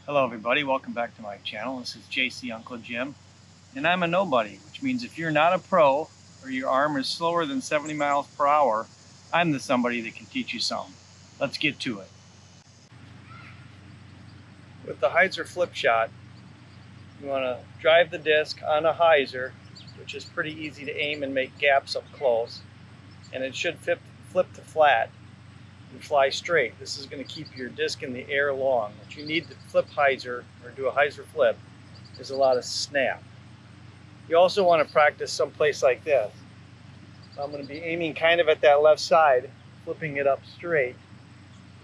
Hello everybody, welcome back to my channel. This is JC Uncle Jim, and I'm a nobody, which means if you're not a pro or your arm is slower than 70 miles per hour, I'm the somebody that can teach you some. Let's get to it. With the Hyzer Flip shot, you want to drive the disc on a hyzer, which is pretty easy to aim and make gaps up close, and it should flip to flat and fly straight. This is going to keep your disc in the air long. What you need to flip hyzer or do a hyzer flip is a lot of snap. You also want to practice someplace like this. So I'm going to be aiming kind of at that left side, flipping it up straight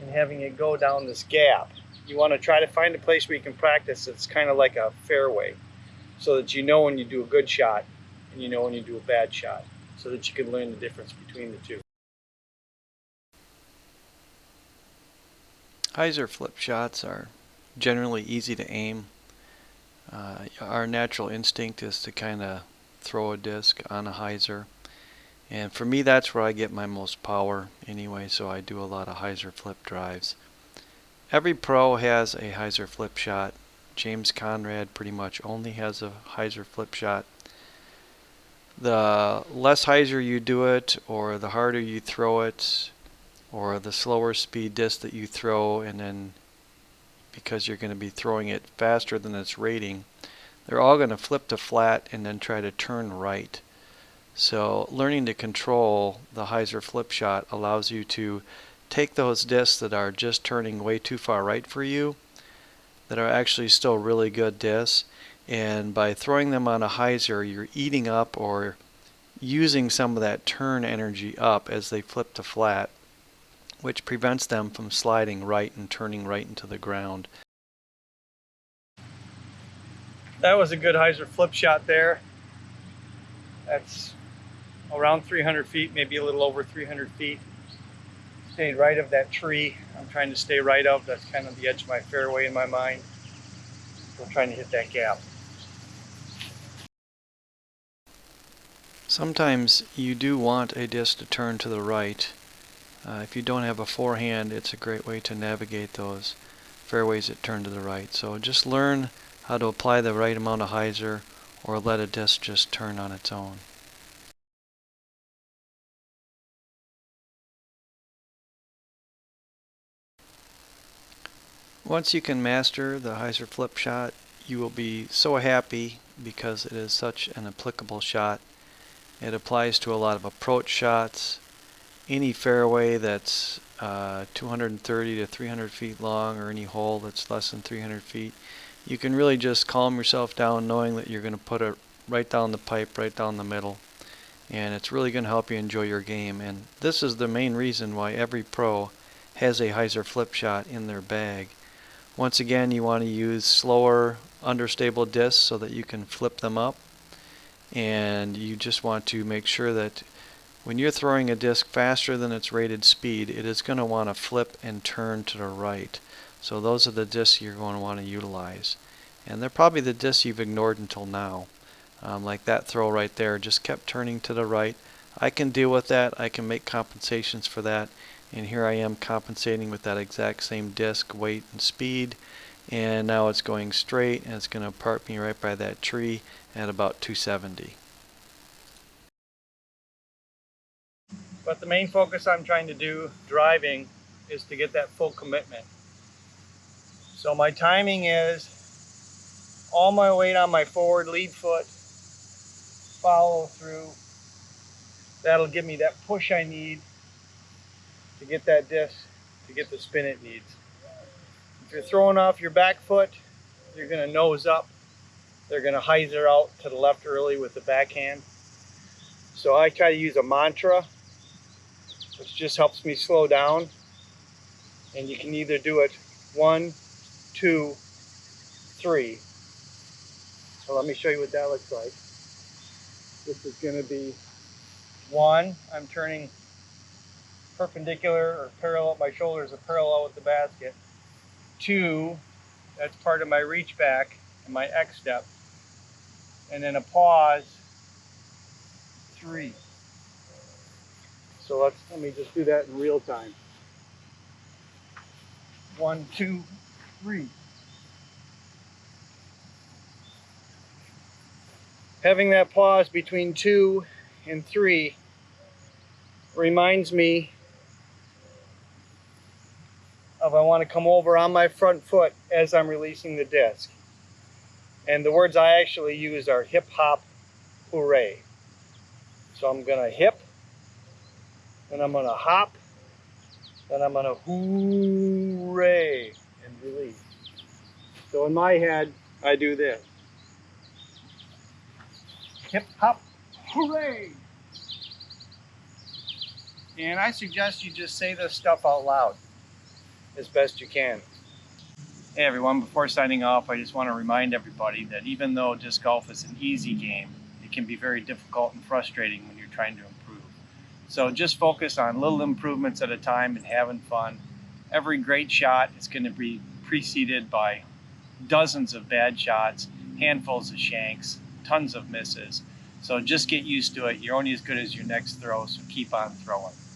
and having it go down this gap. You want to try to find a place where you can practice it's kind of like a fairway, so that you know when you do a good shot and you know when you do a bad shot, so that you can learn the difference between the two. Hyzer flip shots are generally easy to aim. Our natural instinct is to kind of throw a disc on a hyzer, and for me that's where I get my most power anyway, so I do a lot of hyzer flip drives. Every pro has a hyzer flip shot. James Conrad pretty much only has a hyzer flip shot. The less hyzer you do it, or the harder you throw it, or the slower speed disc that you throw, and then because you're going to be throwing it faster than its rating, they're all going to flip to flat and then try to turn right. So learning to control the hyzer flip shot allows you to take those discs that are just turning way too far right for you, that are actually still really good discs, and by throwing them on a hyzer, you're eating up or using some of that turn energy up as they flip to flat, which prevents them from sliding right and turning right into the ground. That was a good hyzer flip shot there. That's around 300 feet, maybe a little over 300 feet. Stayed right of that tree I'm trying to stay right of. That's kind of the edge of my fairway in my mind. Still trying to hit that gap. Sometimes you do want a disc to turn to the right. If you don't have a forehand, it's a great way to navigate those fairways that turn to the right. So just learn how to apply the right amount of hyzer, or let a disc just turn on its own. Once you can master the hyzer flip shot, you will be so happy because it is such an applicable shot. It applies to a lot of approach shots, any fairway that's 230 to 300 feet long, or any hole that's less than 300 feet. You can really just calm yourself down knowing that you're going to put it right down the pipe, right down the middle, and it's really going to help you enjoy your game. And this is the main reason why every pro has a hyzer flip shot in their bag. Once again, you want to use slower, understable discs so that you can flip them up, and you just want to make sure that when you're throwing a disc faster than its rated speed, it is going to want to flip and turn to the right. So those are the discs you're going to want to utilize. And they're probably the discs you've ignored until now. Like that throw right there, just kept turning to the right. I can deal with that. I can make compensations for that. And here I am compensating with that exact same disc, weight, and speed. And now it's going straight, and it's going to park me right by that tree at about 270. But the main focus I'm trying to do driving is to get that full commitment. So my timing is all my weight on my forward lead foot, follow through. That'll give me that push I need to get that disc to get the spin it needs. If you're throwing off your back foot, you're going to nose up. They're going to hyzer out to the left early with the backhand. So I try to use a mantra, which just helps me slow down. And you can either do it 1, 2, 3. So let me show you what that looks like. This is going to be 1, I'm turning perpendicular or parallel, my shoulders are parallel with the basket. 2, that's part of my reach back and my X step. And then a pause, 3. So let me just do that in real time. 1, 2, 3. Having that pause between 2 and 3 reminds me of I want to come over on my front foot as I'm releasing the disc. And the words I actually use are hip, hop, hooray. So I'm going to hip, then I'm going to hop, then I'm going to hooray and release. So in my head, I do this. Hip, hop, hooray! And I suggest you just say this stuff out loud as best you can. Hey everyone, before signing off, I just want to remind everybody that even though disc golf is an easy game, it can be very difficult and frustrating when you're trying to improve. So just focus on little improvements at a time and having fun. Every great shot is going to be preceded by dozens of bad shots, handfuls of shanks, tons of misses. So just get used to it. You're only as good as your next throw, so keep on throwing.